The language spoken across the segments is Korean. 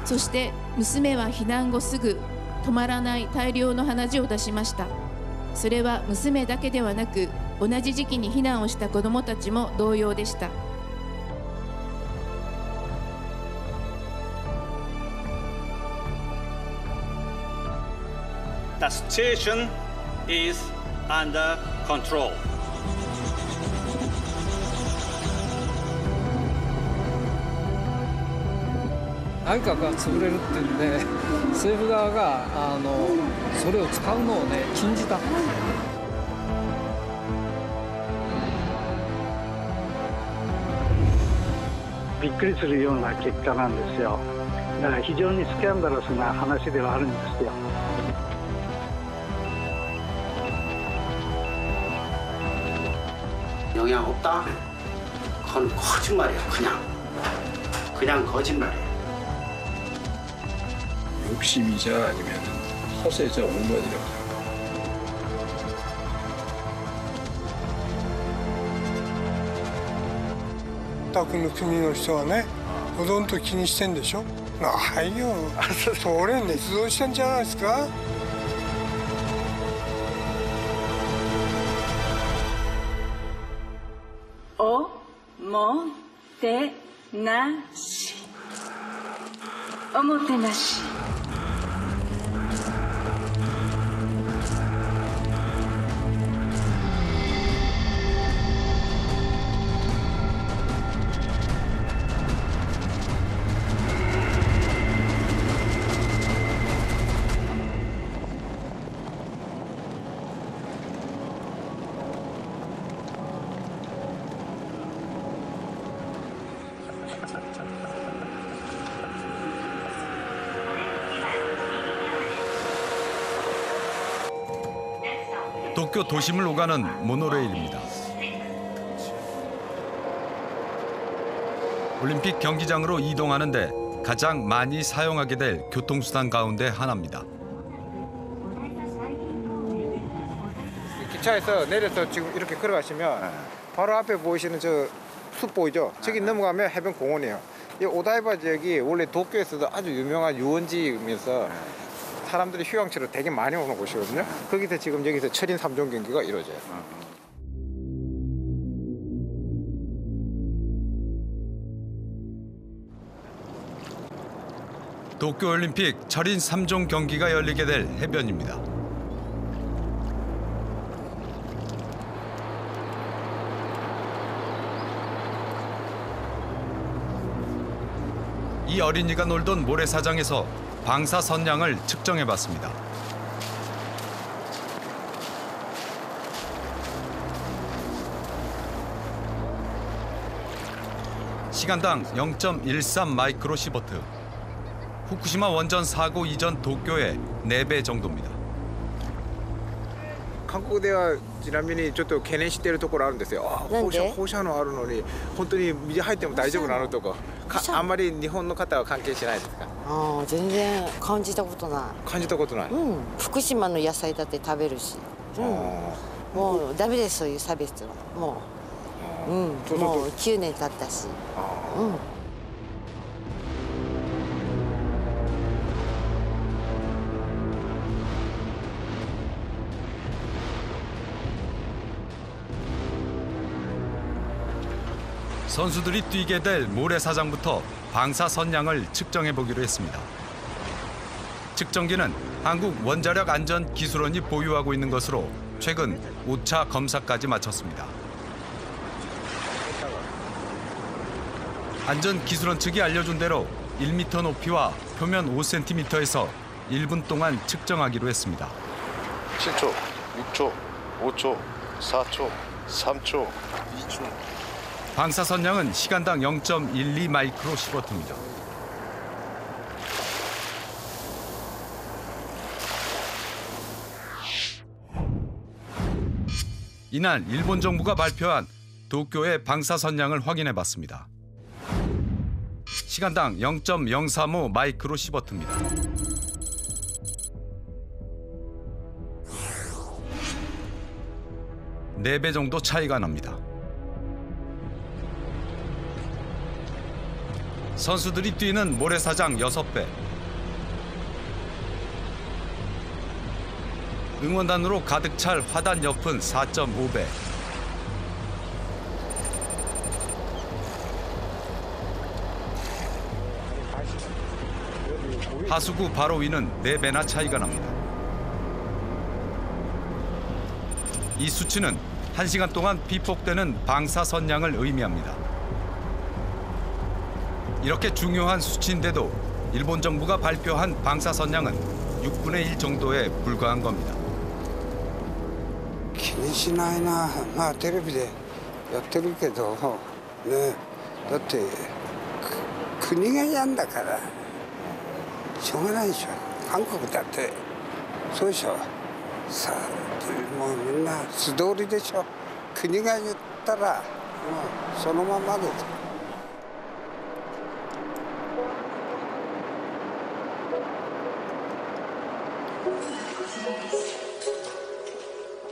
そして娘は避難後すぐ止まらない大量の鼻血を出しました。それは娘だけではなく、同じ時期に避難をした子どもたちも同様でした。The situation is under control.内閣が潰れるっていうんで、政府側がそれを使うのをね禁じた。びっくりするような結果なんですよ。だから非常にスキャンダラスな話ではあるんですよ。영향없다? 그건 거짓말이야. 그냥 거짓말이야. 욕심이자 아니면 허세자 오만이라고 생각합니다. 탁의 국민의 사람은 보통 또気にしてんでしょ? 아니요. それ捏造したんじゃないですか?おもてなし。도쿄 도심을 오가는 모노레일입니다. 올림픽 경기장으로 이동하는데 가장 많이 사용하게 될 교통수단 가운데 하나입니다. 기차에서 내려서 지금 이렇게 걸어가시면 바로 앞에 보이시는 저 숲 보이죠? 저기 넘어가면 해변 공원이에요. 이 오다이바 지역이 원래 도쿄에서도 아주 유명한 유원지이면서 사람들이 휴양지로 되게 많이 오는 곳이거든요. 거기서 지금 여기서 철인 3종 경기가 이루어져요. 도쿄올림픽 철인 3종 경기가 열리게 될 해변입니다. 이 어린이가 놀던 모래사장에서 방사선량을 측정해봤습니다. 시간당 0.13 마이크로시버트. 후쿠시마 원전 사고 이전 도쿄의 4배 정도입니다. 한국ではちなみにちょっと懸念しているところあるんですよ。放射能あるのに本当に水入っても大丈夫なのとか。あんまり日本の方は関係しないですか？全然感じたことない。感じたことない。福島の野菜だって食べるし。もうダメですそういう差別は。もう9年経ったし。선수들이 뛰게 될 모래사장부터 방사선량을 측정해보기로 했습니다. 측정기는 한국원자력안전기술원이 보유하고 있는 것으로 최근 5차 검사까지 마쳤습니다. 안전기술원 측이 알려준 대로 1m 높이와 표면 5cm에서 1분 동안 측정하기로 했습니다. 7초, 6초, 5초, 4초, 3초, 2초. 방사선량은 시간당 0.12 마이크로 시버트입니다. 이날 일본 정부가 발표한 도쿄의 방사선량을 확인해봤습니다. 시간당 0.035 마이크로 시버트입니다. 네 배 정도 차이가 납니다. 선수들이 뛰는 모래사장 6배. 응원단으로 가득 찰 화단 옆은 4.5배. 하수구 바로 위는 4배나 차이가 납니다. 이 수치는 1시간 동안 피폭되는 방사선량을 의미합니다. 이렇게 중요한 수치인데도 일본 정부가 발표한 방사선량은 6분의 1 정도에 불과한 겁니다. 気にしないな。まあテレビでやってるけどね、だって国がやんだからしょうがないでしょ。韓国だってそうでしょ。さあもうみんな素通りでしょ。国が言ったらもうそのままです。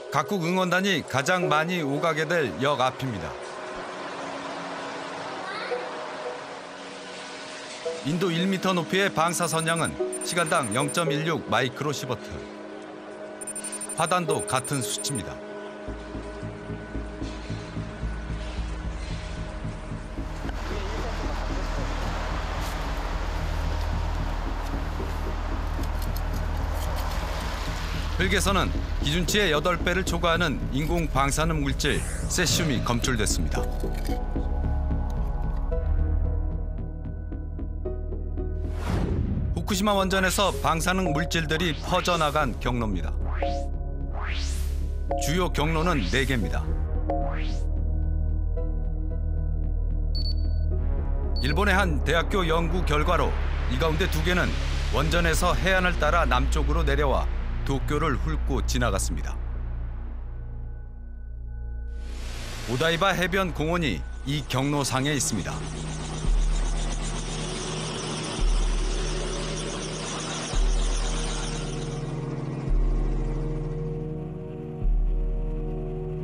각국 응원단이 가장 많이 오가게 될 역 앞입니다. 인도 1m 높이의 방사선량은 시간당 0.16 마이크로 시버트. 화단도 같은 수치입니다. 흙에서는 기준치의 8배를 초과하는 인공 방사능 물질 세슘이 검출됐습니다. 후쿠시마 원전에서 방사능 물질들이 퍼져나간 경로입니다. 주요 경로는 4개입니다. 일본의 한 대학교 연구 결과로 이 가운데 2개는 원전에서 해안을 따라 남쪽으로 내려와 도쿄를 훑고 지나갔습니다. 오다이바 해변 공원이 이 경로상에 있습니다.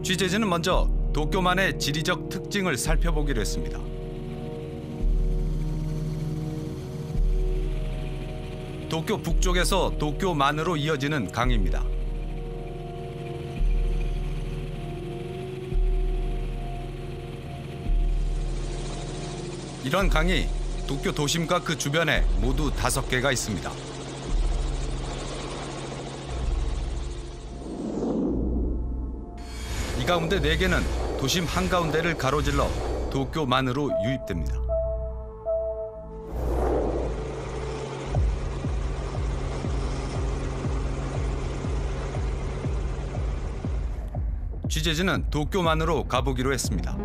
취재진은 먼저 도쿄만의 지리적 특징을 살펴보기로 했습니다. 도쿄 북쪽에서 도쿄만으로 이어지는 강입니다. 이런 강이 도쿄 도심과 그 주변에 모두 5개가 있습니다. 이 가운데 4개는 도심 한가운데를 가로질러 도쿄만으로 유입됩니다. 취재진은 도쿄만으로 가보기로 했습니다.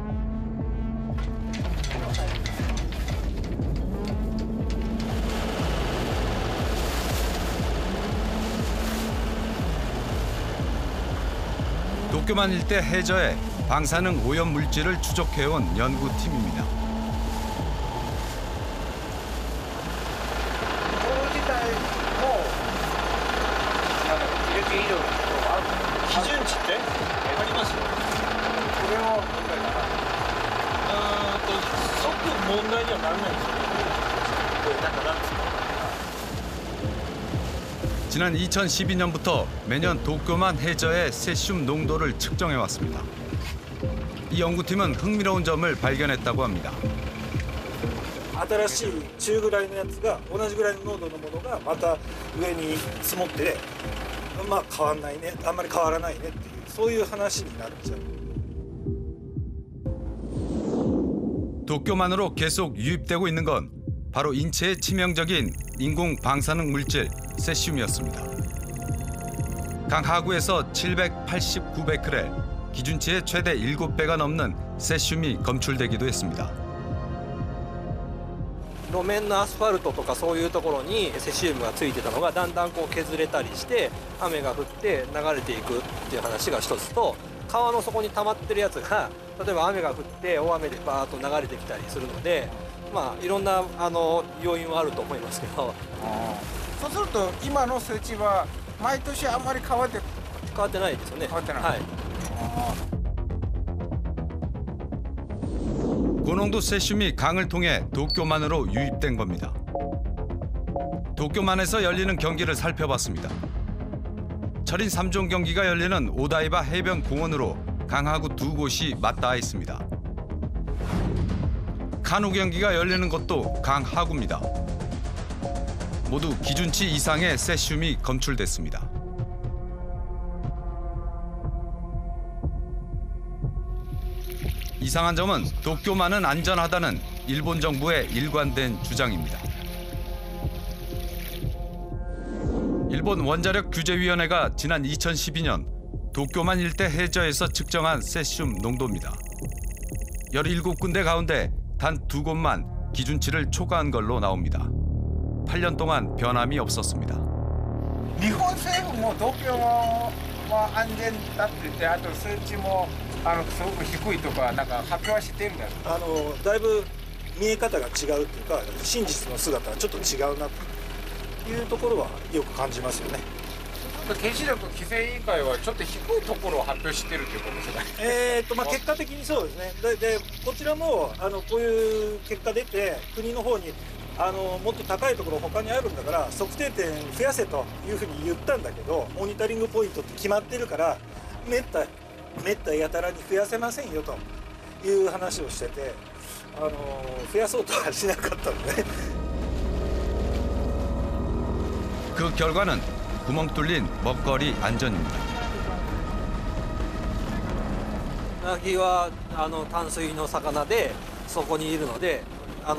도쿄만 일대 해저에 방사능 오염 물질을 추적해온 연구팀입니다. 기준치 때? 지난 2012년부터 매년 도쿄만 해저의 세슘 농도를 측정해왔습니다. 이 연구팀은 흥미로운 점을 발견했다고 합니다. 新しい中ぐらいのやつが同じぐらいの濃度のものがまた上に積もってまあ変わんないね、あんまり変わらないねっていうそういう話になっちゃう. 도쿄만으로 계속 유입되고 있는 건 바로 인체에 치명적인 인공 방사능 물질 세슘이었습니다. 강 하구에서 789베크렐, 기준치의 최대 7배가 넘는 세슘이 검출되기도 했습니다. 路面のアスファルトとかそういうところにセシウムがついてたのがだんだんこう削れたりして雨が降って流れていくっていう話が一つと、川の底に溜まってるやつが例えば雨が降って大雨でバーッと流れてきたりするので、まあいろんな要因はあると思いますけど。そうすると今の数値は毎年あんまり変わってないですよね。変わってない。はい。 고농도 세슘이 강을 통해 도쿄만으로 유입된 겁니다. 도쿄만에서 열리는 경기를 살펴봤습니다. 철인 3종 경기가 열리는 오다이바 해변 공원으로 강하구 두 곳이 맞닿아 있습니다. 카누 경기가 열리는 곳도 강하구입니다. 모두 기준치 이상의 세슘이 검출됐습니다. 이상한 점은 도쿄만은 안전하다는 일본 정부의 일관된 주장입니다. 일본 원자력 규제위원회가 지난 2012년 도쿄만 일대 해저에서 측정한 세슘 농도입니다. 17군데 가운데 단 2곳만 기준치를 초과한 걸로 나옵니다. 8년 동안 변함이 없었습니다. 일본政府も東京は安全だって言って、あと数値もすごく低いとかなんか発表はしてるんだよ。だいぶ見え方が違うっていうか、真実の姿はちょっと違うなというところはよく感じますよね。原子力規制委員会はちょっと低いところを発表してるということですか。結果的にそうですね。でこちらもこういう結果出て国の方にもっと高いところ他にあるんだから測定点増やせというふうに言ったんだけど、モニタリングポイントって決まってるからめったやたらに増やせませんよという話をしてて、増やそうとはしなかったので。 그 결과는 구멍 뚫린 먹거리 안전입니다. ウナギは淡水の魚でそこにいるので、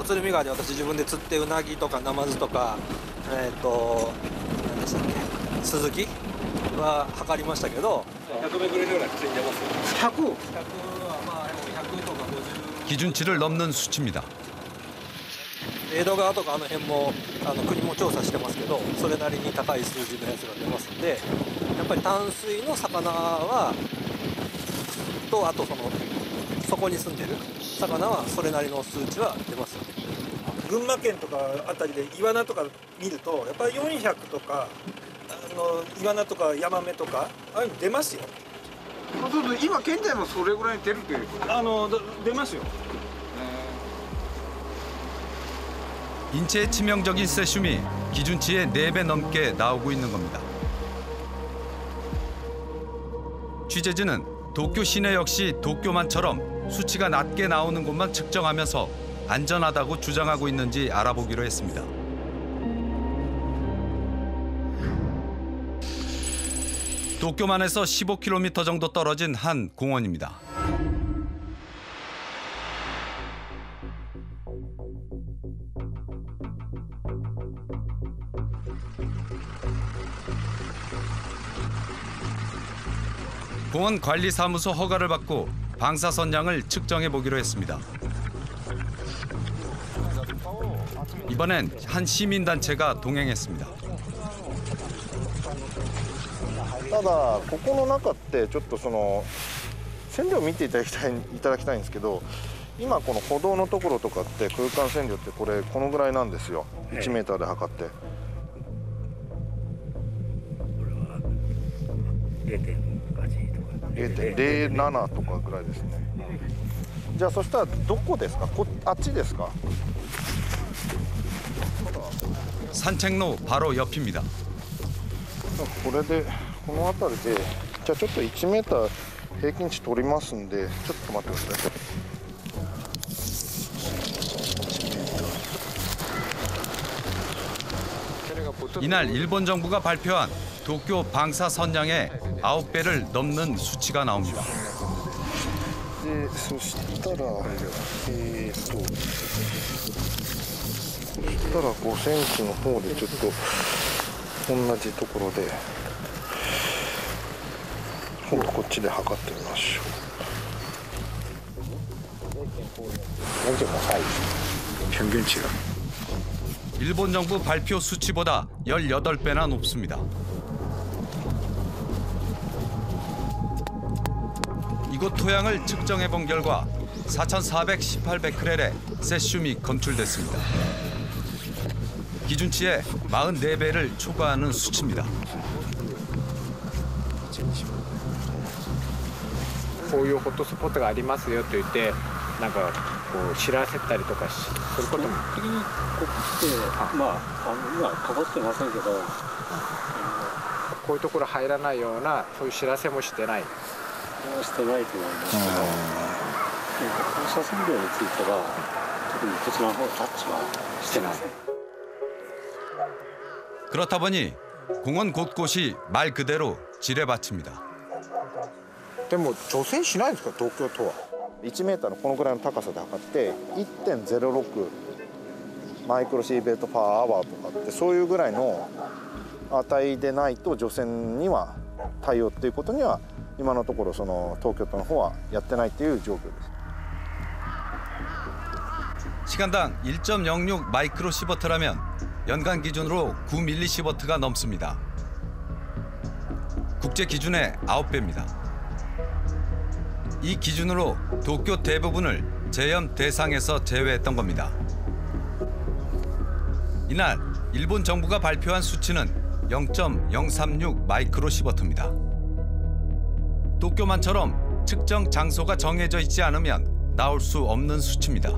鶴見川で私自分で釣ってウナギとかナマズとか何でしたっけ、スズキは測りましたけど、100メぐらいのようなついてます。100はまあ100とか50。 기준치를 넘는 수치입니다. 江戸川とか辺も国も調査してますけど、それなりに高い数字のやつが出ますんで、やっぱり淡水の魚はとあとそこに住んでる魚はそれなりの数値は出ますよね。群馬県とかあたりでイワナとか見るとやっぱり400とかイワナとかヤマメとかああいうの出ますよ。そうすると今現在もそれぐらい出るということ？出ますよ。 인체에 치명적인 세슘이 기준치의 4배 넘게 나오고 있는 겁니다. 취재진은 도쿄 시내 역시 도쿄만처럼 수치가 낮게 나오는 곳만 측정하면서 안전하다고 주장하고 있는지 알아보기로 했습니다. 도쿄만에서 15km 정도 떨어진 한 공원입니다. 공원 관리사무소 허가를 받고 방사선량을 측정해 보기로 했습니다. 이번엔 한 시민단체가 동행했습니다. ただここの中ってちょっと線量を見ていただきたいんですけど、今この歩道のところとかって空間線量ってこのぐらいなんですよ。1メーターで測って。 0.07とかぐらいですね。じゃあそしたらどこですか？あっちですか？ 산책로 바로 옆입니다. これでこの辺りでじゃあちょっと1メーター平均値取りますんでちょっと待ってください。 이날 일본 정부가 발표한 도쿄 방사 선량의 9배를 넘는 수치가 나옵니다. そしたら5センチの方でちょっと同じところで今度こっちで測ってみましょう。 평균치가. 일본 정부 발표 수치보다 18배나 높습니다. 이곳 토양을 측정해 본 결과 4,418베크렐의 세슘이 검출됐습니다. 기준치의 44배를 초과하는 수치입니다. こういうホットスポットがありますよと言ってなんかこう知らせたりとかすることも的にここってまあ今かかってませんけどこういうところ入らないようなそういう知らせもしてないしてないと思いますけど放射線量については特にこちらの方タッチはしてません 그렇다 보니 공원 곳곳이 말 그대로 지뢰밭입니다. でも除染しないんですか東京都は1メーターのこのぐらいの高さで測って 1.06 マイクロシーベルトパーアワーとかってそういうぐらいの値でないと除染には対応っていうことには今のところその東京都の方はやってないっていう状況です。 시간당 1.06 마이크로 시버트라면 연간 기준으로 9 밀리 시버트가 넘습니다. 국제 기준의 9배입니다. 이 기준으로 도쿄 대부분을 제염 대상에서 제외했던 겁니다. 이날 일본 정부가 발표한 수치는 0.036 마이크로 시버트입니다. 도쿄만처럼 측정 장소가 정해져 있지 않으면 나올 수 없는 수치입니다.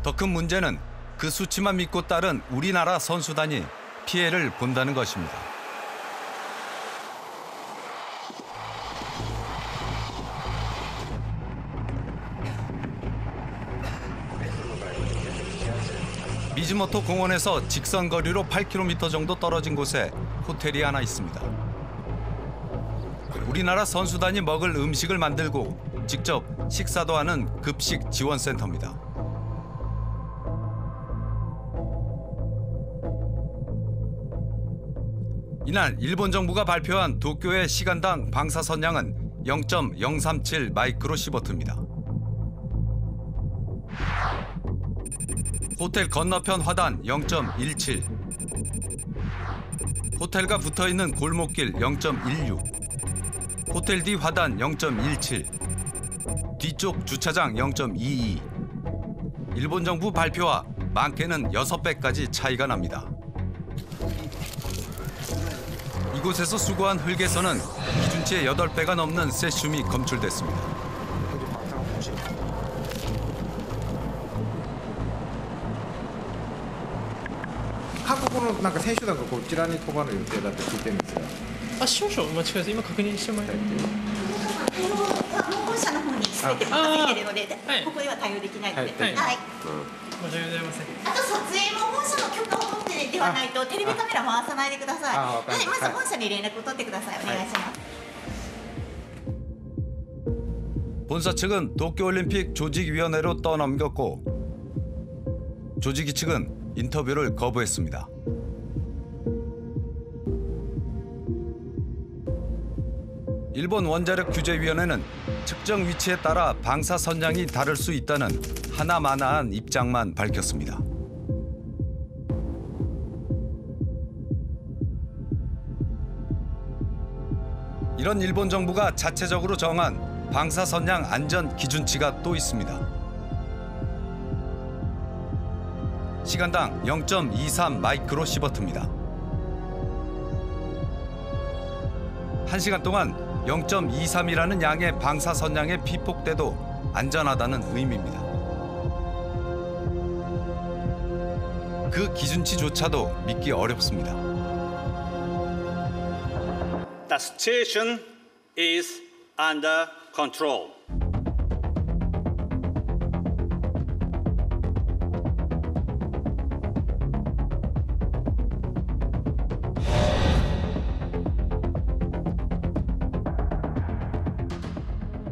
더 큰 문제는 그 수치만 믿고 따른 우리나라 선수단이 피해를 본다는 것입니다. 미즈모토 공원에서 직선 거리로 8km 정도 떨어진 곳에 호텔이 하나 있습니다. 우리나라 선수단이 먹을 음식을 만들고 직접 식사도 하는 급식 지원센터입니다. 이날 일본 정부가 발표한 도쿄의 시간당 방사선량은 0.037 마이크로 시버트입니다. 호텔 건너편 화단 0.17, 호텔과 붙어있는 골목길 0.16, 호텔 뒤 화단 0.17, 뒤쪽 주차장 0.22. 일본 정부 발표와 많게는 6배까지 차이가 납니다. 이곳에서 수거한 흙에서는 기준치의 8배가 넘는 세슘이 검출됐습니다. 한국은なんか選手団がこちらに飛ばる予定だって聞いてるんですが。あ、少々お待ちください。今確認してもらって。本社の方に全て任せているので、ここでは対応できないので。はい。申し訳ございません。あと撮影も本社の許可を取ってではないとテレビカメラ回さないでください。はい、まず本社に連絡を取ってください。お願いします。 본사 측은 도쿄올림픽 조직위원회로 떠넘겼고 조직위 측은 인터뷰를 거부했습니다. 일본 원자력규제위원회는 측정 위치에 따라 방사선량이 다를 수 있다는 하나마나한 입장만 밝혔습니다. 이런 일본 정부가 자체적으로 정한 방사선량 안전 기준치가 또 있습니다. 시간당 0.23 마이크로 시버트입니다. 1시간 동안 0.23이라는 양의 방사선량에 피폭돼도 안전하다는 의미입니다. 그 기준치조차도 믿기 어렵습니다. The situation is under control.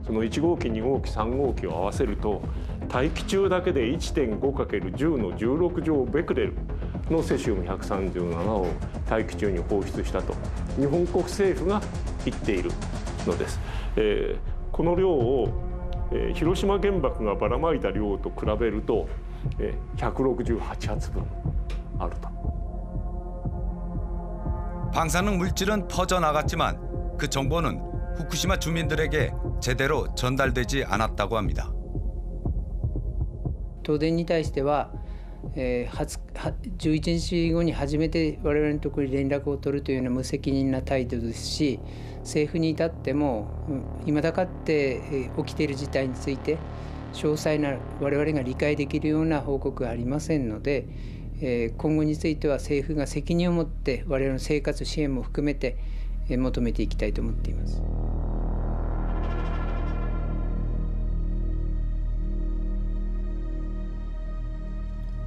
その1号機、2号機、3号機を合わせると大気中だけで 1.5×10 の16乗ベクレルのセシウム137を大気中に放出したと日本国政府が言っているのです。この量を広島原爆がばらまいた量と比べると168発分あると。 방사능 물질은 퍼져나갔지만 그 정보는 후쿠시마 주민들에게 제대로 전달되지 않았다고 합니다. 東電に対しては、11日後に初めて我々のところに連絡を取るというような無責任な態度ですし、政府に至っても未だかって起きている事態について詳細な我々が理解できるような報告がありませんので、今後については政府が責任を持って我々の生活支援も含めて求めていきたいと思っています。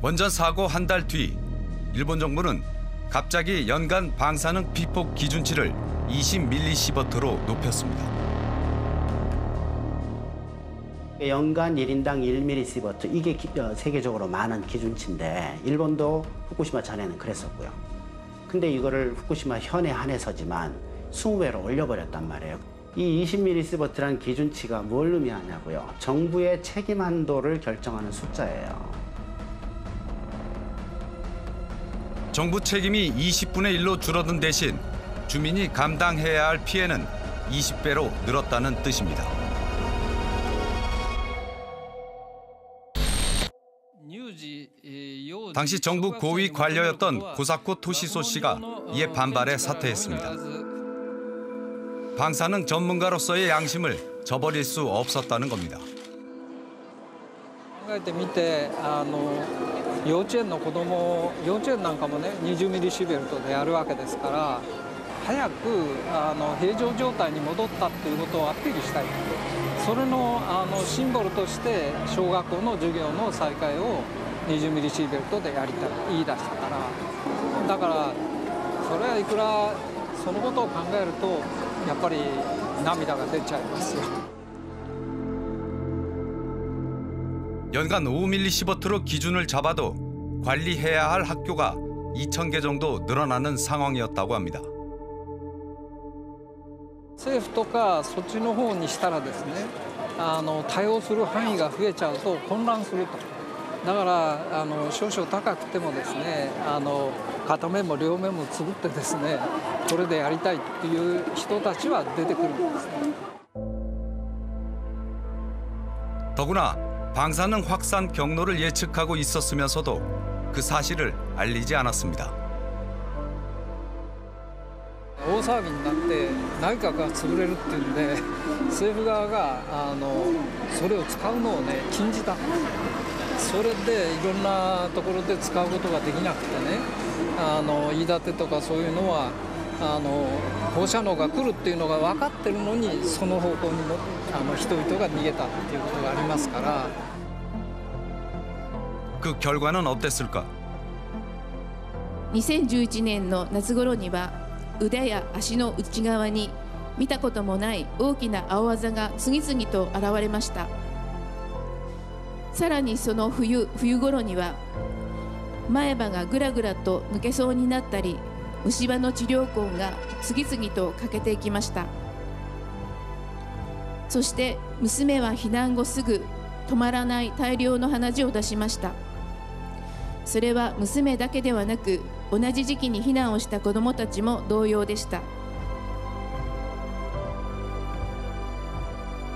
원전 사고 한 달 뒤 일본 정부는 갑자기 연간 방사능 피폭 기준치를 20mS로 높였습니다. 연간 1인당 1mS 이게 세계적으로 많은 기준치인데 일본도 후쿠시마 전에는 그랬었고요. 근데 이거를 후쿠시마 현에 한해서지만 20배로 올려버렸단 말이에요. 이 20mS라는 기준치가 뭘 의미하냐고요. 정부의 책임 한도를 결정하는 숫자예요. 정부 책임이 20분의 1로 줄어든 대신 주민이 감당해야 할 피해는 20배로 늘었다는 뜻입니다. 당시 정부 고위 관료였던 고사코 토시소 씨가 이에 반발해 사퇴했습니다. 방사능 전문가로서의 양심을 저버릴 수 없었다는 겁니다. 考えてみて幼稚園の子供幼稚園なんかもね20ミリシーベルトでやるわけですから早く平常状態に戻ったっていうことをアピールしたいそれのシンボルとして小学校の授業の再開を20ミリシーベルトでやりたい言い出したからだからそれはいくらそのことを考えるとやっぱり涙が出ちゃいますよ。 연간 5mS로 기준을 잡아도 관리해야 할 학교가 2,000개 정도 늘어나는 상황이었다고 합니다. 政府とかそっちの方にしたらですね対応する範囲が増えちゃうと混乱するとだから少々高くてもですね片面も両面もつぶってですねこれでやりたいっていう人たちは出てくるんですね。 더구나 방사능 확산 경로를 예측하고 있었으면서도 그 사실을 알리지 않았습니다. 大騒ぎになって内閣が潰れるっていうんで政府側がそれを使うのをね禁じたそれでいろんなところで使うことができなくてね飯舘とかそういうのは放射能が来るっていうのが分かってるのにその方向にも人々が逃げたっていうことがありますから 그 결과는 어땠을까? 2011年の夏頃には腕や足の内側に見たこともない大きな青あざが次々と現れました。さらにその冬頃には前歯がぐらぐらと抜けそうになったり虫歯の治療痕が次々と欠けていきました。そして娘は避難後すぐ止まらない大量の鼻血を出しました。それは娘だけではなく同じ時期に避難をした子どもたちも同様でした。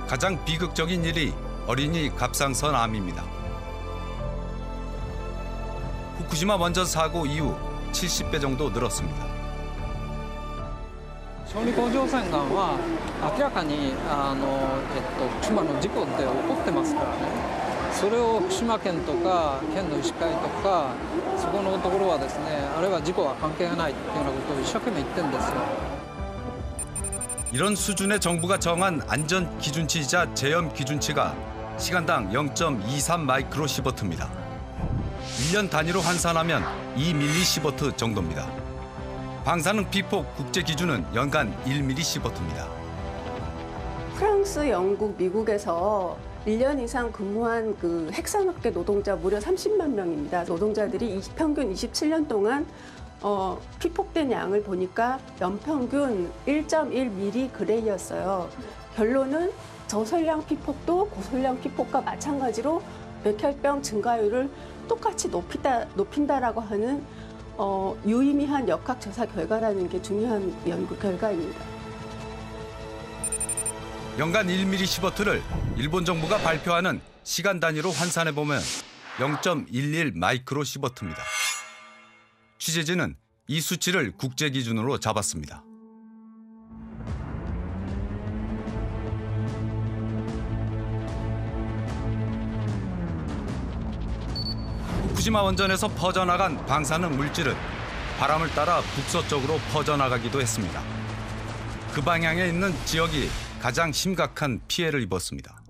가장 비극적인 일이 어린이 갑상선암입니다. 후쿠시마 원전 사고 이후 70배 정도 늘었습니다. 小児甲状腺がんは明らかに妻の事故って起こってますからね。それを福島県とか県の医師会とかそこのところはですねあれは事故は関係がないっていうようなことを一生懸命言ってるんですよ。 이런 수준의 정부가 정한 안전 기준치이자 제염 기준치가 시간당 0.23 마이크로시버트입니다. 1년 단위로 환산하면 2mSv 정도입니다. 방사능 피폭 국제 기준은 연간 1mSv입니다. 프랑스, 영국, 미국에서 1년 이상 근무한 그 핵산업계 노동자 무려 30만 명입니다. 노동자들이 평균 27년 동안 피폭된 양을 보니까 연평균 1.1mg였어요. 결론은 저설량 피폭도 고설량 피폭과 마찬가지로 백혈병 증가율을 똑같이 높인다라고 하는 유의미한 역학조사 결과라는 게 중요한 연구 결과입니다. 연간 1mm 시버트를 일본 정부가 발표하는 시간 단위로 환산해보면 0.11 마이크로 시버트입니다. 취재진은 이 수치를 국제 기준으로 잡았습니다. 후쿠시마 원전에서 퍼져나간 방사능 물질은 바람을 따라 북서쪽으로 퍼져나가기도 했습니다. 그 방향에 있는 지역이 가장 심각한 피해를 입었습니다.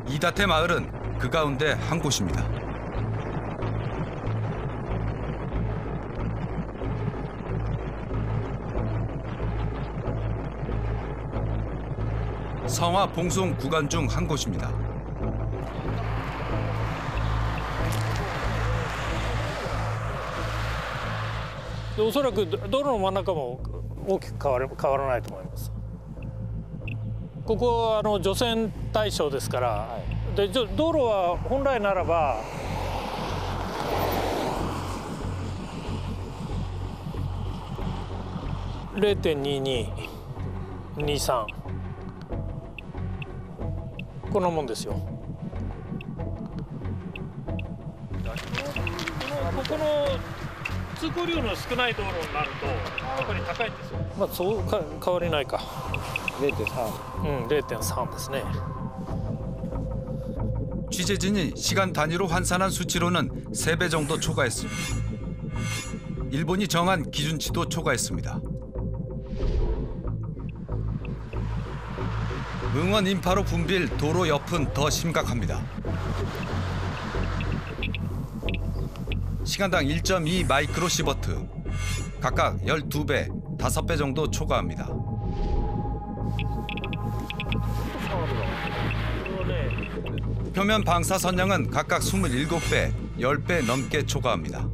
이다테 마을은 그 가운데 한 곳입니다. 성화 봉송 구간 중 한 곳입니다.おそらく道路の真ん中も大きく変わらないと思います。ここは除染対象ですから、で道路は本来ならば0.2223こんなもんですよ。ここの通行量の少ない道路になるとやっぱり高いんですよ。まあそう変わりないか。0.3。0.3ですね。 취재진이 시간 단위로 환산한 수치로는 3배 정도 초과했습니다. 일본이 정한 기준치도 초과했습니다. 응원 인파로 붐빌 도로 옆은 더 심각합니다. 시간당 1.2 마이크로 시버트, 각각 12배, 5배 정도 초과합니다. 표면 방사 선량은 각각 27배, 10배 넘게 초과합니다.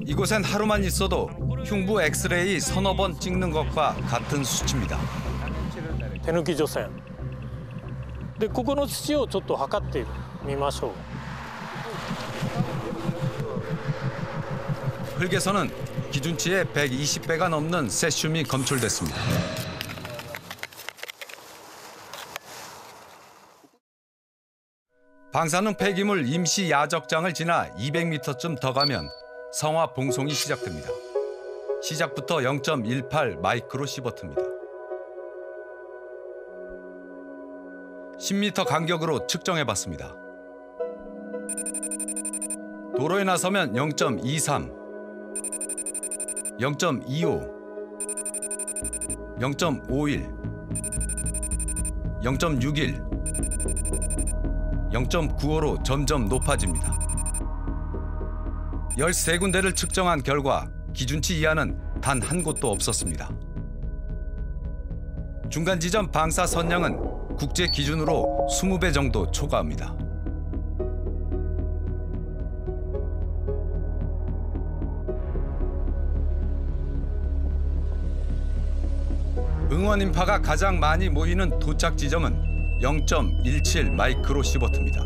이곳엔 하루만 있어도 흉부 엑스레이 서너 번 찍는 것과 같은 수치입니다. 手抜き除染でここの土をちょっと測ってみましょう。 흙에서는 기준치의 120배가 넘는 세슘이 검출됐습니다. 방사능 폐기물 임시 야적장을 지나 200m쯤 더 가면 성화 봉송이 시작됩니다. 시작부터 0.18 마이크로 시버트입니다. 10m 간격으로 측정해봤습니다. 도로에 나서면 0.23, 0.25, 0.51, 0.61, 0.95로 점점 높아집니다. 13군데를 측정한 결과 기준치 이하는 단 한 곳도 없었습니다. 중간 지점 방사 선량은 국제 기준으로 20배 정도 초과합니다. 응원 인파가 가장 많이 모이는 도착 지점은 0.17 마이크로 시버트입니다.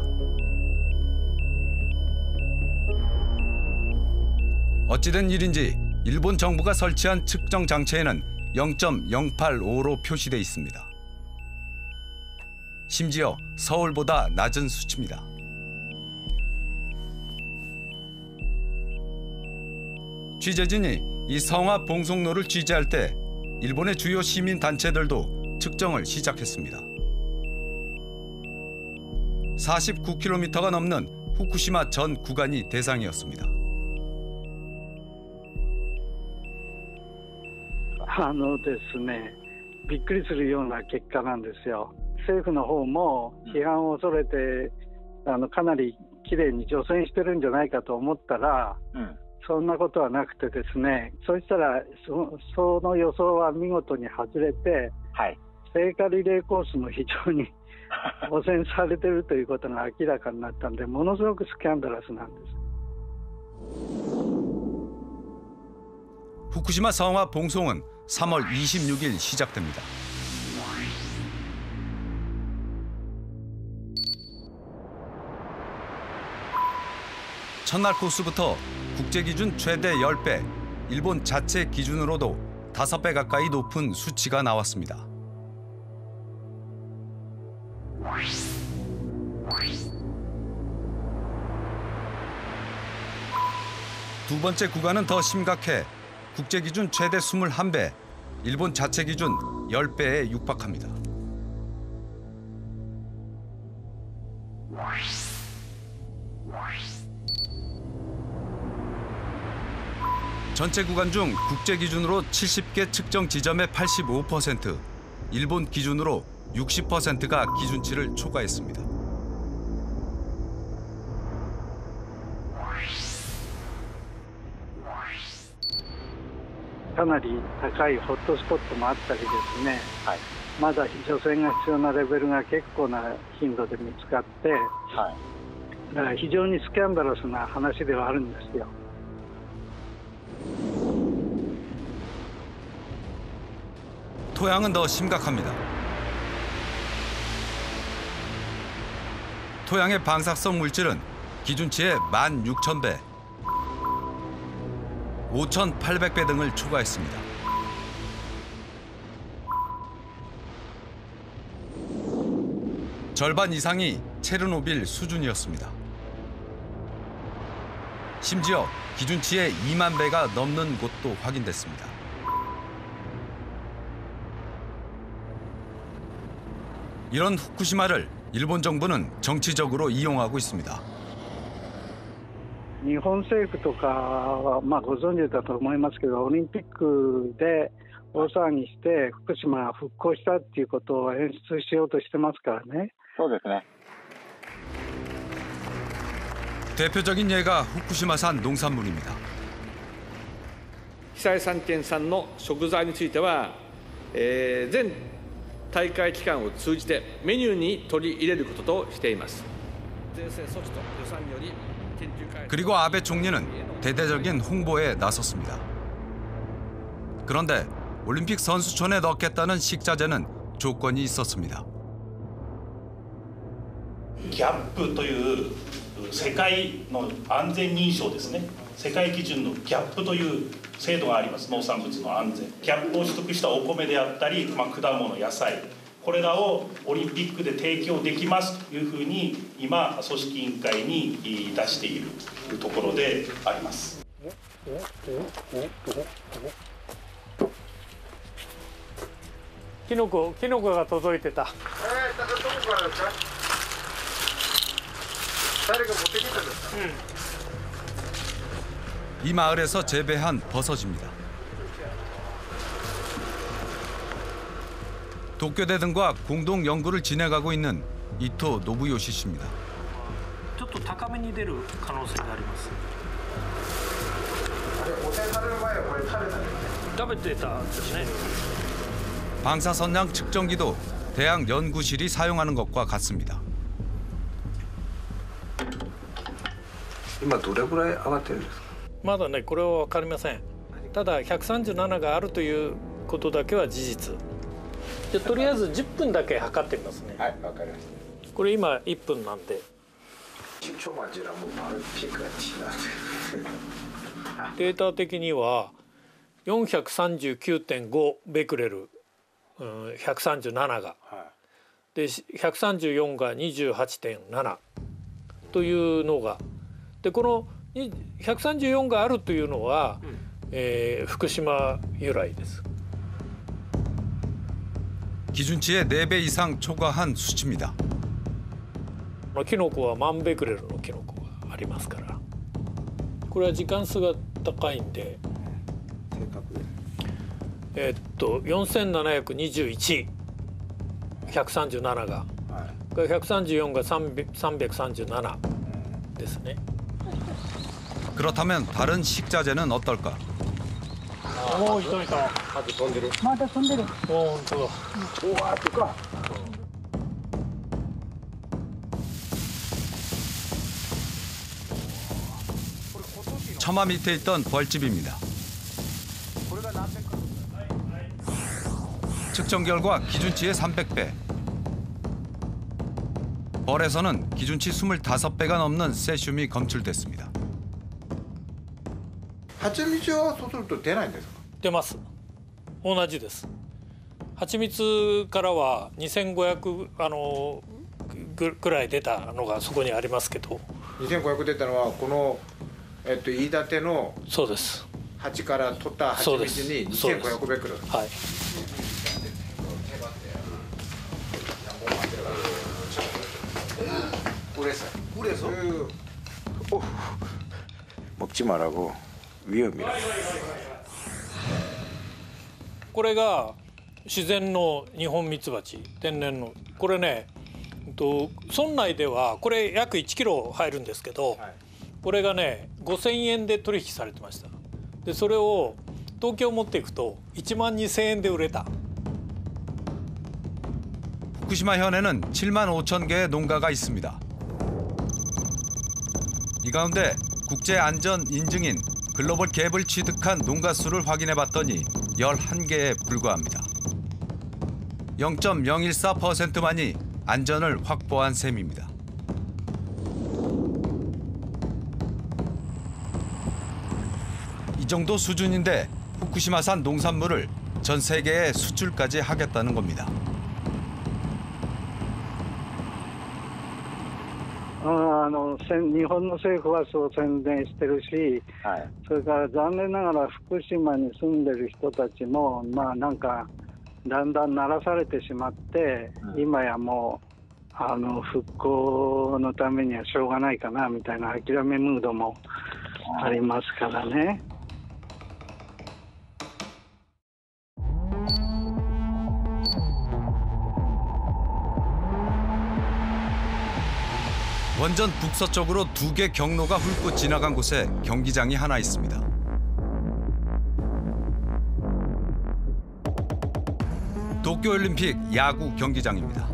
어찌된 일인지 일본 정부가 설치한 측정 장치에는 0.085로 표시돼 있습니다. 심지어 서울보다 낮은 수치입니다. 취재진이 이 성화 봉송로를 취재할 때 일본의 주요 시민 단체들도 측정을 시작했습니다. 49km가 넘는 후쿠시마 전 구간이 대상이었습니다. ですね、びっくりするような結果なんですよ。政府の方も批判を恐れてかなりきれいに除染してるんじゃないかと思ったら、そんなことはなくてですね、そしたらその予想は見事に外れて、聖火リレーコースも非常に汚染されているということが明らかになったので、ものすごくスキャンダラスなんです。 후쿠시마 성화 봉송은 3월 26일 시작됩니다. 첫날 코스부터 국제기준 최대 10배, 일본 자체 기준으로도 5배 가까이 높은 수치가 나왔습니다. 두 번째 구간은 더 심각해 국제기준 최대 21배, 일본 자체 기준 10배에 육박합니다. 전체 구간 중 국제 기준으로 70개 측정 지점의 85%, 일본 기준으로 60%가 기준치를 초과했습니다. かなり高いホットスポットもあったりですね、まだ除染が必要なレベルが結構な頻度で見つかって、だから非常にスキャンダラスな話ではあるんですよ。 토양은 더 심각합니다. 토양의 방사성 물질은 기준치의 16,000배, 5,800배 등을 초과했습니다. 절반 이상이 체르노빌 수준이었습니다. 심지어 기준치의 2만 배가 넘는 곳도 확인됐습니다. 이런 후쿠시마를 일본 정부는 정치적으로 이용하고 있습니다. 日本政府とかは、ご存知だと思いますけど、オリンピックで大騒ぎして福島が復興したっていうことを演出しようとしてますからね。そうですね。 대표적인 예가 후쿠시마산 농산물입니다. 被災3県産の食材については、全大会期間を通じてメニューに取り入れることとしています。税制措置と予算により 그리고 아베 총리는 대대적인 홍보에 나섰습니다. 그런데 올림픽 선수촌에 넣겠다는 식자재는 조건이 있었습니다. ギャップという世界の安全認証ですね。世界基準のギャップという制度があります。農産物の安全。ギャップを取得したお米であったり、果物、野菜。 これらをオリンピックで提供できますというふうに今組織委員会に出しているところであります。キノコが届いてた。どこからですか？誰が持ってきたんですか？ 이 마을에서 재배한 버섯입니다. 도쿄대 등과 공동 연구를 진행하고 있는 이토 노부요시 씨입니다. ちょっと高めに出る可能性があります。汚染される前はこれ食べたんですね。 방사선량 측정기도 대학 연구실이 사용하는 것과 같습니다. 今どれぐらい上がってるんですか？まだねこれは分かりません。ただ137があるということだけは事実。 じゃとりあえず10分だけ測ってみますね。はい、わかりました。これ今1分なんで。データ的には439.5ベクレル、137が、で134が28.7というのが、でこの134があるというのは、福島由来です。 기준치의 4배 이상 초과한 수치입니다. キノコは万ベクレルのキノコがありますから、これは時間数が高いんで、4721、137が、134が337ですね。 그렇다면 다른 식자재는 어떨까? 오, 있다 있다. 아주 돈들이. 맞아, 손들이. 오, 저거. 우와, 뜨거. 처마 밑에 있던 벌집입니다. 측정 결과 기준치의 300배. 벌에서는 기준치 25배가 넘는 세슘이 검출됐습니다. 蜂蜜はそうすると出ないんですか？出ます。同じです。蜂蜜からは2500ぐらい出たのがそこにありますけど。2500出たのはこの飯舘のそうです。蜂から取った蜂蜜に2500ベクレル。はい。그래서 먹지 말라고 위험이라. これが自然のニホンミツバチ、天然のこれね、村内ではこれ約1キロ入るんですけど、これがね5000円で取引されてました。でそれを東京持っていくと1万2000円で売れた。 후쿠시마 현에는 7만 5천 개의 농가가 있습니다. 이 가운데 국제안전인증인 글로벌 갭을 취득한 농가 수를 확인해봤더니 11개에 불과합니다. 0.014%만이 안전을 확보한 셈입니다. 이 정도 수준인데 후쿠시마산 농산물을 전 세계에 수출까지 하겠다는 겁니다. 日本の政府はそう宣伝してるし、それから残念ながら福島に住んでる人たちも、なんかだんだん慣らされてしまって、今やもう復興のためにはしょうがないかなみたいな諦めムードもありますからね。 원전 북서쪽으로 2개 경로가 훑고 지나간 곳에 경기장이 하나 있습니다. 도쿄올림픽 야구 경기장입니다.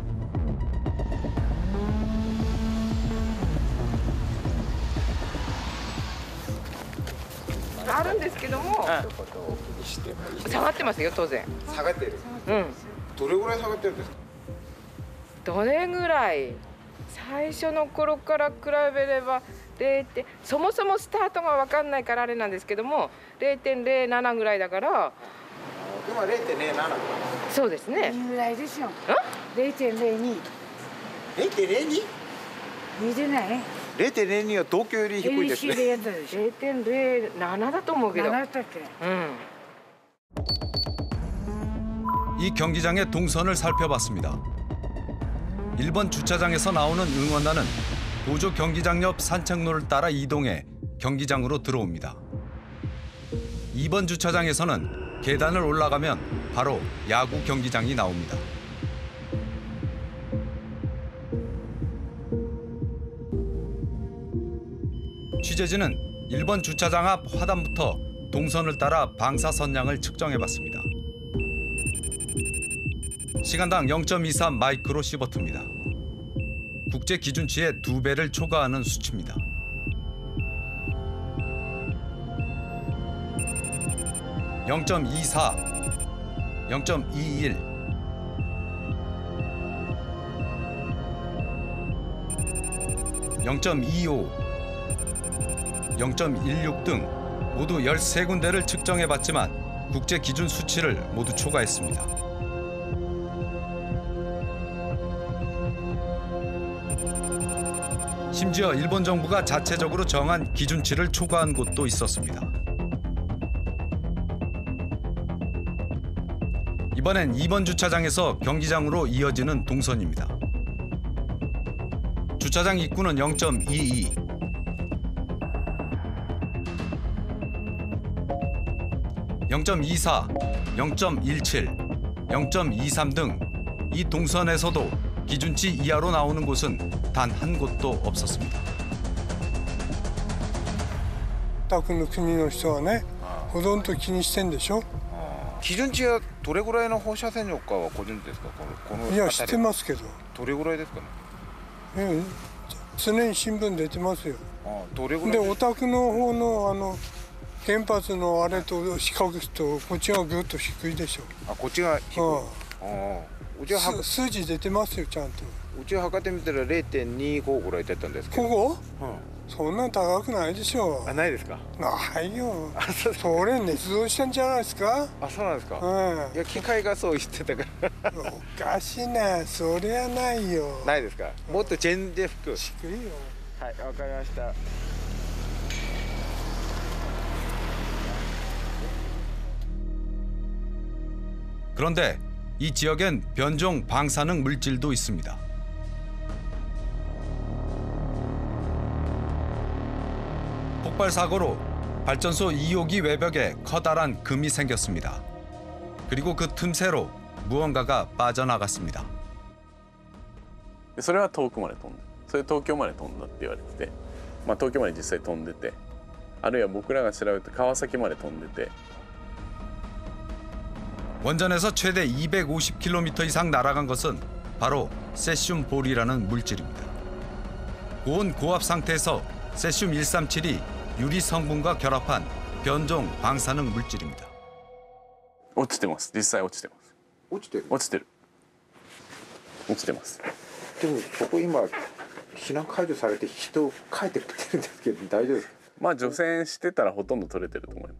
あるんですけども、下がってますよ当然。下がってる。どれぐらい下がってるんですか？どれぐらい？ 最初の頃から比べればそもそもスタートが分かんないからあれなんですけども 0.07 ぐらいだから今 0.07 そうですねぐらいですよ 0.02 0.02? 似てない 0.02 は東京より低いですね 0.07 だと思うけど 7だったっけ 이 경기장의 동선을 살펴봤습니다. 1번 주차장에서 나오는 응원단은 보조 경기장 옆 산책로를 따라 이동해 경기장으로 들어옵니다. 2번 주차장에서는 계단을 올라가면 바로 야구 경기장이 나옵니다. 취재진은 1번 주차장 앞 화단부터 동선을 따라 방사선량을 측정해봤습니다. 시간당 0.23 마이크로 시버트입니다. 국제 기준치의 2배를 초과하는 수치입니다. (0.24) (0.21) (0.25) (0.16) 등 모두 13군데를 측정해봤지만 국제 기준 수치를 모두 초과했습니다. 심지어 일본 정부가 자체적으로 정한 기준치를 초과한 곳도 있었습니다. 이번엔 2번 주차장에서 경기장으로 이어지는 동선입니다. 주차장 입구는 0.22, 0.24, 0.17, 0.23 등 이 동선에서도 기준치 이하로 나오는 곳은 단 한 곳도 없었습니다. たくの国の人はね、ほとんど気にしてんでしょ。基準値はどれぐらいの放射線量かはご存知ですか？このいや、知ってますけど。どれぐらいですかね？常に新聞出てますよ。どれぐらいで、お宅の方の原発のあれと比較するとこっちがぐっと低いでしょ。こっちが低い。うちは数字出てますよ、ちゃんと。うちは測ってみたら 0.25 ぐらい出たんですけど。ここ？そんな高くないでしょう。ないですか？ないよ。それ捏造したんじゃないですか？そうなんですか？いや、機械がそう言ってたから。おかしいな、そりゃないよ。ないですか？もっと全然低い。低いよ。はい、わかりました。 그런데 이 지역엔 변종 방사능 물질도 있습니다. 폭발 사고로 발전소 2호기 외벽에 커다란 금이 생겼습니다. 그리고 그 틈새로 무언가가 빠져나갔습니다. それは遠くまで飛んで、それ東京まで飛んだって言われてて、東京まで実際飛んでて、あるいは僕らが調べて川崎まで飛んでて。 원전에서 최대 250km 이상 날아간 것은 바로 세슘볼이라는 물질입니다. 고온 고압 상태에서 세슘 137이 유리 성분과 결합한 변종 방사능 물질입니다. 落ちてます。実際落ちてます。落ちてる。落ちてる。落ちてます。でもここ今避難解除されて人帰ってきてるんですけど大丈夫ですか？除染してたらほとんど取れてると思います。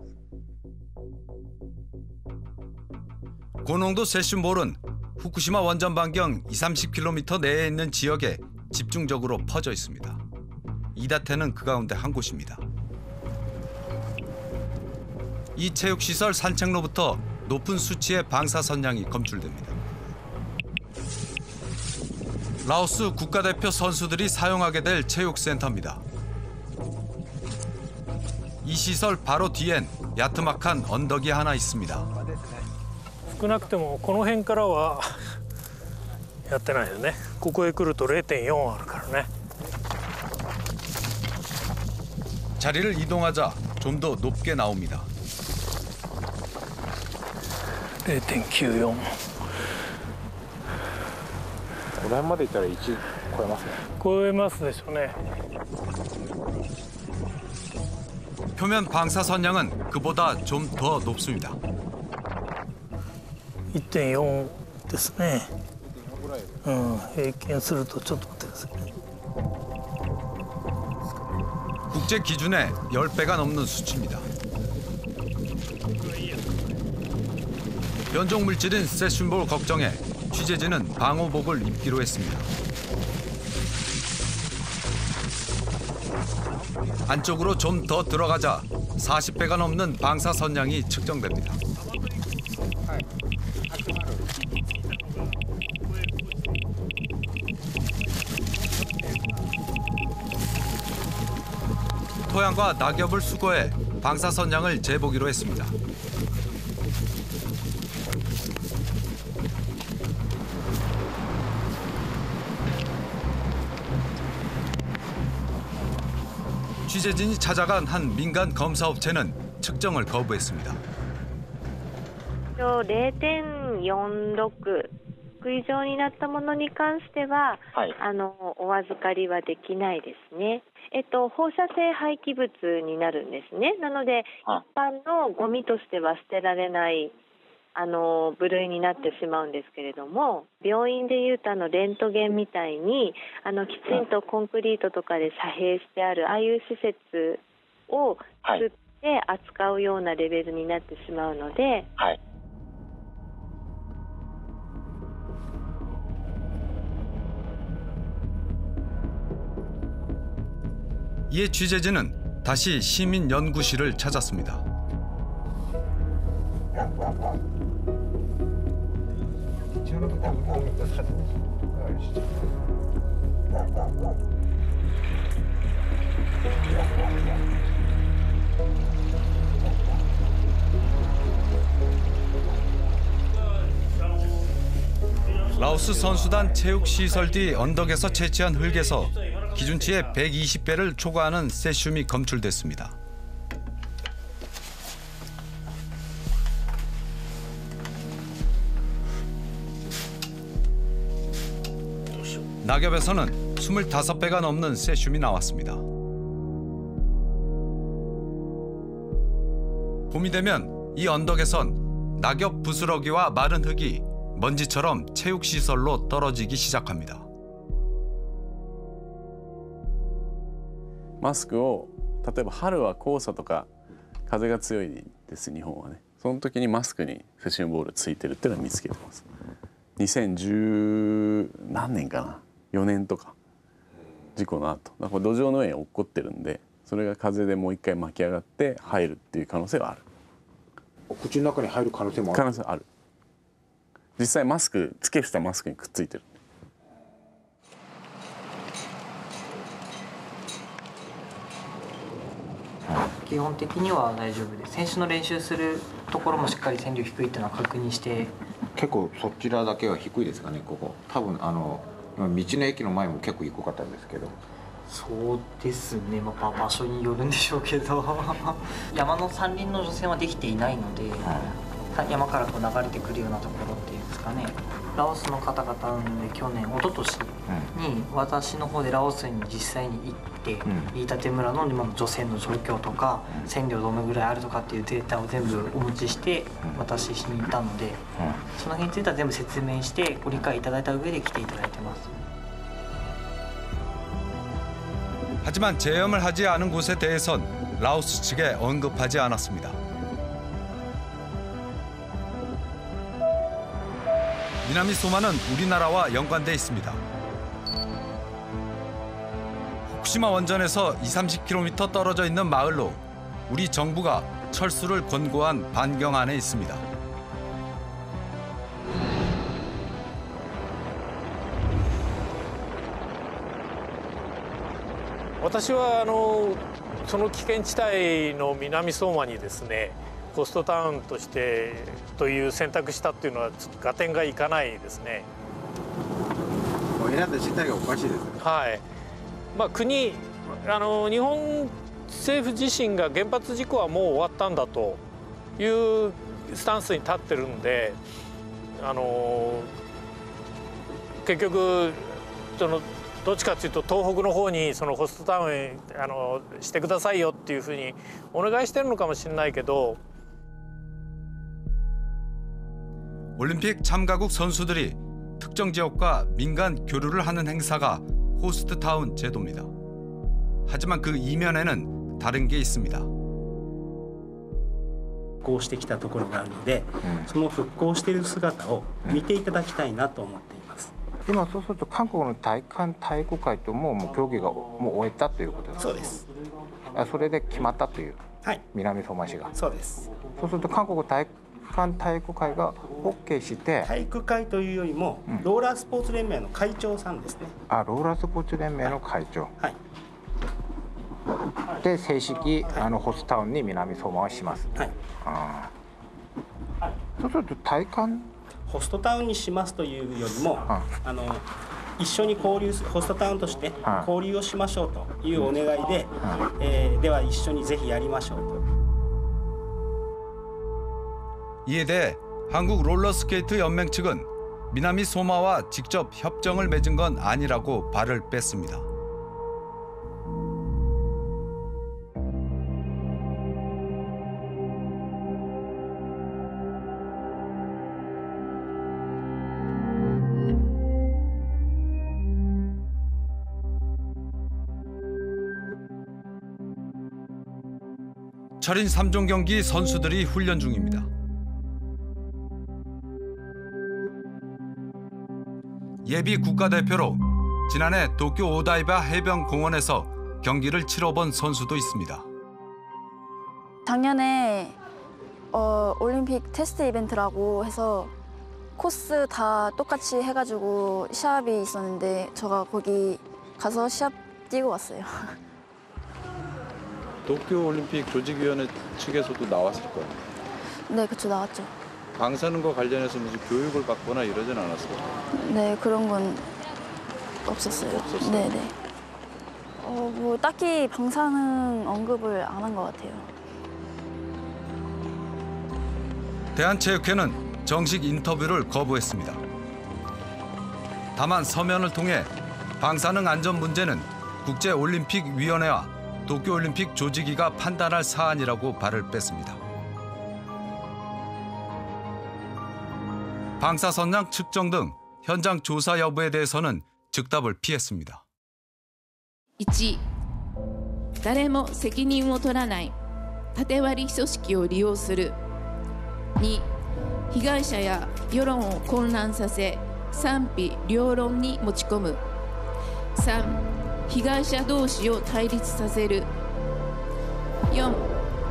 고농도 세슘볼은 후쿠시마 원전 반경 20-30km 내에 있는 지역에 집중적으로 퍼져 있습니다. 이다테는 그 가운데 한 곳입니다. 이 체육시설 산책로부터 높은 수치의 방사선량이 검출됩니다. 라오스 국가대표 선수들이 사용하게 될 체육센터입니다. 이 시설 바로 뒤엔 야트막한 언덕이 하나 있습니다. 少なくてもこの辺からはやってないよね。ここへ来ると 0.4 あるからね。 자리를 이동하자 좀 더 높게 나옵니다. 0.94. この辺まで行ったら1超えますね。超えますでしょうね。 표면 방사선량은 그보다 좀 더 높습니다. 1.4 ですね。平均するとちょっと待ってくださいね。 국제 기준의 10배가 넘는 수치입니다. 변종 물질인 세슘볼 걱정에 취재진은 방호복을 입기로 했습니다. 안쪽으로 좀 더 들어가자 40배가 넘는 방사선량이 측정됩니다. 토양과 낙엽을 수거해 방사선량을 재보기로 했습니다. 취재진이 찾아간 한 민간 검사업체는 측정을 거부했습니다. 0.46 以上になったものに関しては、お預かりはできないですね。放射性廃棄物になるんですね。なので一般のゴミとしては捨てられない部類になってしまうんですけれども、病院でいうとレントゲンみたいにきちんとコンクリートとかで遮蔽してあるああいう施設を作って扱うようなレベルになってしまうので。이에 취재진은 다시 시민연구실을 찾았습니다. 라오스 선수단 체육시설 뒤 언덕에서 채취한 흙에서 기준치의 120배를 초과하는 세슘이 검출됐습니다. 낙엽에서는 25배가 넘는 세슘이 나왔습니다. 봄이 되면 이 언덕에선 낙엽 부스러기와 마른 흙이 먼지처럼 체육시설로 떨어지기 시작합니다. マスクを例えば春は黄砂とか風が強いです日本はね。その時にマスクにセシウムボールついてるっていうのは見つけてます。2010何年かな4年とか事故の後だから土壌の上に落っこってるんでそれが風でもう一回巻き上がって入るっていう可能性はある。口の中に入る可能性もある。可能性ある。実際マスクつけしたマスクにくっついてる。基本的には大丈夫です。選手の練習するところもしっかり線量低いっていうのは確認して。結構そちらだけは低いですかね。ここ多分道の駅の前も結構低かったんですけど。そうですね、場所によるんでしょうけど山の山林の除染はできていないので、山からこう流れてくるようなところっていうんですかね。ラオスの方々なので去年一昨年に私の方でラオスに実際に行って、飯舘村の今の除染の状況とか線量どのぐらいあるとかっていうデータを全部お持ちして渡しに行ったので、その辺については全部説明してご理解いただいた上で来ていただいてます。 하지만 제염을 하지 않은 곳에 대해선 라오스 측에 언급하지 않았습니다. 미나미 소마는 우리나라와 연관돼 있습니다. 후쿠시마 원전에서 20-30km 떨어져 있는 마을로 우리 정부가 철수를 권고한 반경 안에 있습니다. 私はその危険地帯の南相馬にですねホストタウンとしてという選択したっていうのは合点がいかないですね。選んだ自体がおかしいです。はい。国日本政府自身が原発事故はもう終わったんだというスタンスに立ってるんで、結局どっちかというと東北の方にそのホストタウンしてくださいよっていうふうにお願いしてるのかもしれないけど 올림픽 참가국 선수들이 특정 지역과 민간 교류를 하는 행사가 호스트타운 제도입니다. 하지만 그 이면에는 다른 게 있습니다. 復興してきたところがあるので、その復興している姿を見ていただきたいなと思っています。 今そうすると韓国の体育会ともう競技がもう終えたということですか。そうです。それで決まったという。はい。南相馬市が。そうです。そうすると韓国体育会が OK して体育会というよりも、ローラースポーツ連盟の会長さんですね。あ、ローラースポーツ連盟の会長。はい。で正式ホストタウンに南相馬はします。はい。そうすると体感 ホストタウンにしますというよりも、一緒に交流ホストタウンとして交流をしましょうというお願いで、では一緒にぜひやりましょうと。 이에 대해 한국 롤러스케이트 연맹 측은 미나미 소마와 직접 협정을 맺은 건 아니라고 발을 뺐습니다. 철인 3종 경기 선수들이 훈련 중입니다. 예비 국가대표로 지난해 도쿄 오다이바 해변공원에서 경기를 치러본 선수도 있습니다. 작년에 올림픽 테스트 이벤트라고 해서 코스 다 똑같이 해가지고 시합이 있었는데 제가 거기 가서 시합 뛰고 왔어요. 도쿄올림픽 조직위원회 측에서도 나왔을 거예요. 네, 그쵸, 나왔죠. 방사능과 관련해서 무슨 교육을 받거나 이러진 않았어요? 네, 그런 건 없었어요. 없었어요? 네네. 뭐 딱히 방사능 언급을 안 한 것 같아요. 대한체육회는 정식 인터뷰를 거부했습니다. 다만 서면을 통해 방사능 안전 문제는 국제올림픽위원회와 도쿄올림픽 조직위가 판단할 사안이라고 발을 뺐습니다. 방사선량 측정 등 현장 조사 여부에 대해서는 즉답을 피했습니다. 1、誰も責任を取らない縦割り組織を利用する。2、被害者や世論を混乱させ賛否両論に持ち込む。3、被害者同士を対立させる。4、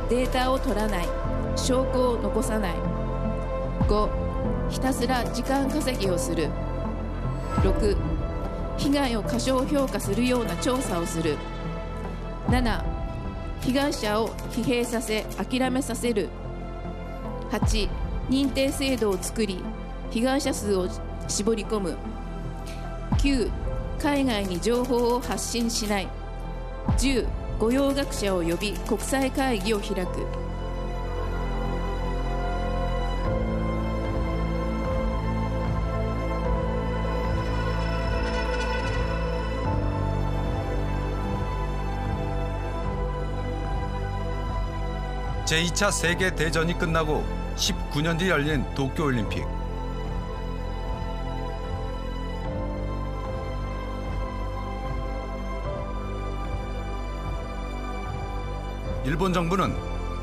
データを取らない証拠を残さない。5、ひたすら時間稼ぎをする。6、被害を過小評価するような調査をする。7、被害者を疲弊させ諦めさせる。8、認定制度を作り被害者数を絞り込む。9、海外に情報を発信しない。10、御用学者を呼び国際会議を開く。제2차 세계대전이 끝나고 19년 뒤 열린 도쿄올림픽. 일본 정부는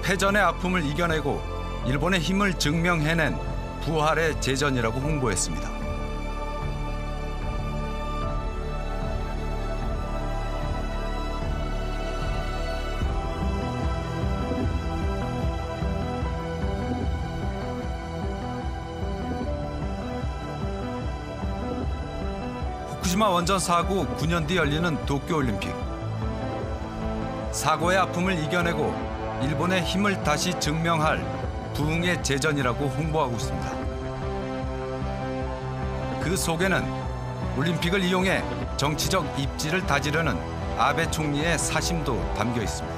패전의 아픔을 이겨내고 일본의 힘을 증명해낸 부활의 제전이라고 홍보했습니다. 후쿠시마 원전 사고 9년 뒤 열리는 도쿄올림픽. 사고의 아픔을 이겨내고 일본의 힘을 다시 증명할 부흥의 제전이라고 홍보하고 있습니다. 그 속에는 올림픽을 이용해 정치적 입지를 다지려는 아베 총리의 사심도 담겨 있습니다.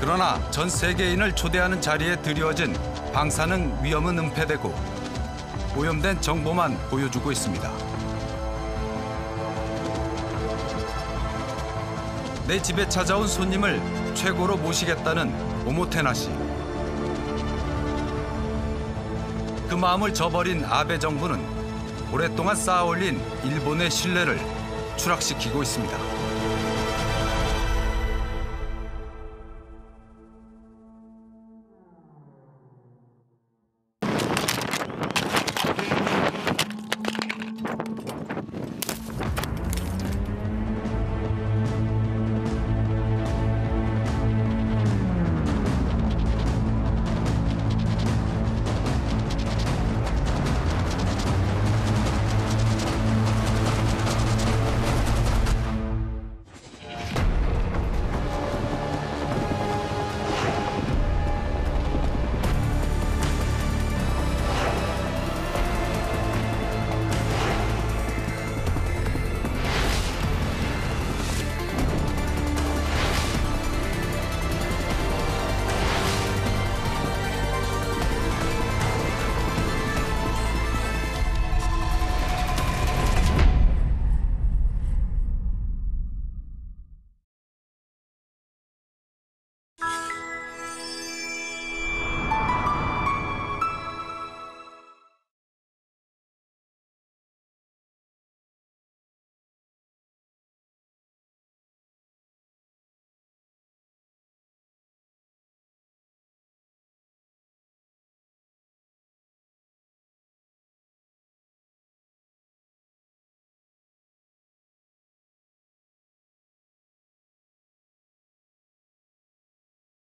그러나 전 세계인을 초대하는 자리에 드리워진 방사능 위험은 은폐되고 오염된 정보만 보여주고 있습니다. 내 집에 찾아온 손님을 최고로 모시겠다는 오모테나 씨. 그 마음을 저버린 아베 정부는 오랫동안 쌓아올린 일본의 신뢰를 추락시키고 있습니다.